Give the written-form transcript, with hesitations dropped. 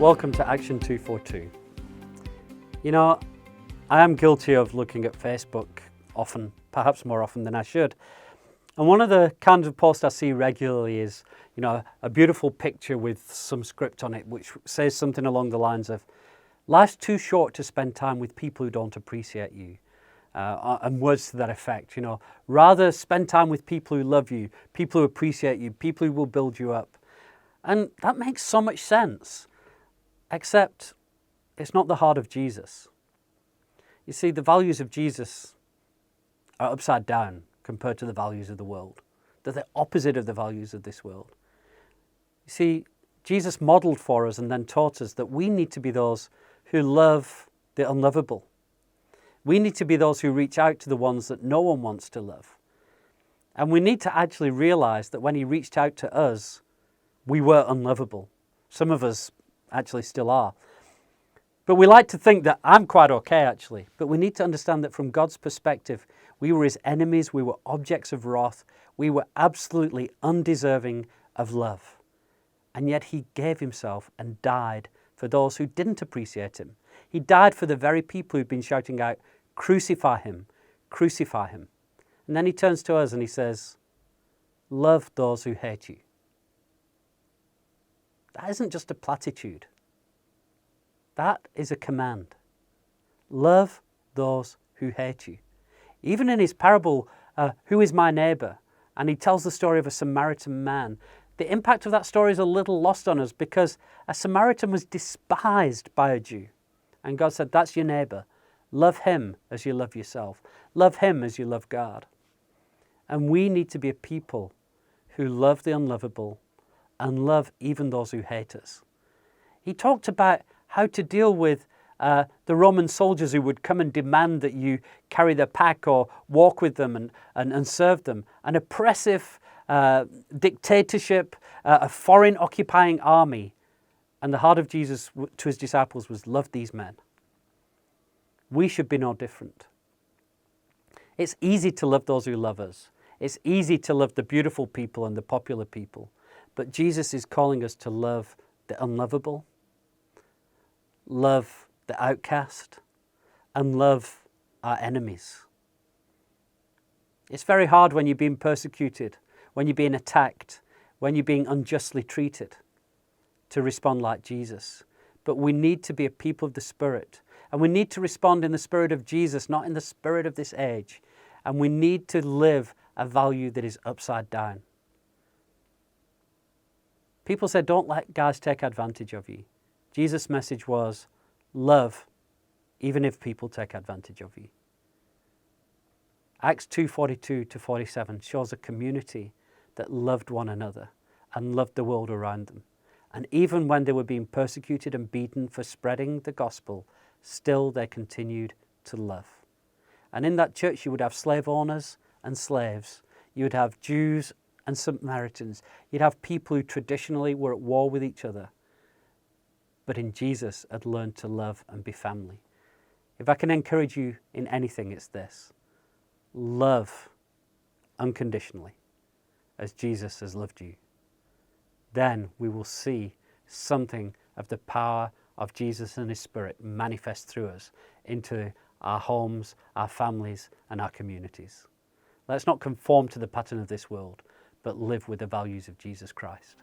Welcome to Action 242. You know, I am guilty of looking at Facebook often, perhaps more often than I should. And one of the kinds of posts I see regularly is, a beautiful picture with some script on it, which says something along the lines of, life's too short to spend time with people who don't appreciate you. And words to that effect, rather spend time with people who love you, people who appreciate you, people who will build you up. And that makes so much sense, except it's not the heart of Jesus. You see, the values of Jesus are upside down compared to the values of the world. They're the opposite of the values of this world. You see, Jesus modeled for us and then taught us that we need to be those who love the unlovable. We need to be those who reach out to the ones that no one wants to love. And we need to actually realize that when he reached out to us, we were unlovable. Some of us actually still are. But we like to think that I'm quite okay, actually. But we need to understand that from God's perspective, we were his enemies, we were objects of wrath, we were absolutely undeserving of love. And yet he gave himself and died for those who didn't appreciate him. He died for the very people who'd been shouting out, crucify him, crucify him. And then he turns to us and he says, love those who hate you. That isn't just a platitude. That is a command. Love those who hate you. Even in his parable, who is my neighbor? And he tells the story of a Samaritan man. The impact of that story is a little lost on us because a Samaritan was despised by a Jew. And God said, that's your neighbor. Love him as you love yourself. Love him as you love God. And we need to be a people who love the unlovable and love even those who hate us. He talked about how to deal with the Roman soldiers who would come and demand that you carry their pack or walk with them and serve them. An oppressive dictatorship, a foreign occupying army. And the heart of Jesus to his disciples was, love these men. We should be no different. It's easy to love those who love us. It's easy to love the beautiful people and the popular people. But Jesus is calling us to love the unlovable, love the outcast, and love our enemies. It's very hard when you're being persecuted, when you're being attacked, when you're being unjustly treated, to respond like Jesus. But we need to be a people of the Spirit. And we need to respond in the spirit of Jesus, not in the spirit of this age. And we need to live a value that is upside down. People said, don't let guys take advantage of you. Jesus' message was, love, even if people take advantage of you. Acts 2:42-47 shows a community that loved one another and loved the world around them. And even when they were being persecuted and beaten for spreading the gospel, still they continued to love. And in that church you would have slave owners and slaves. You would have Jews and Samaritans. You'd have people who traditionally were at war with each other, but in Jesus had learned to love and be family. If I can encourage you in anything, it's this. Love unconditionally as Jesus has loved you. Then we will see something of the power of Jesus and his Spirit manifest through us into our homes, our families, and our communities. Let's not conform to the pattern of this world, but live with the values of Jesus Christ.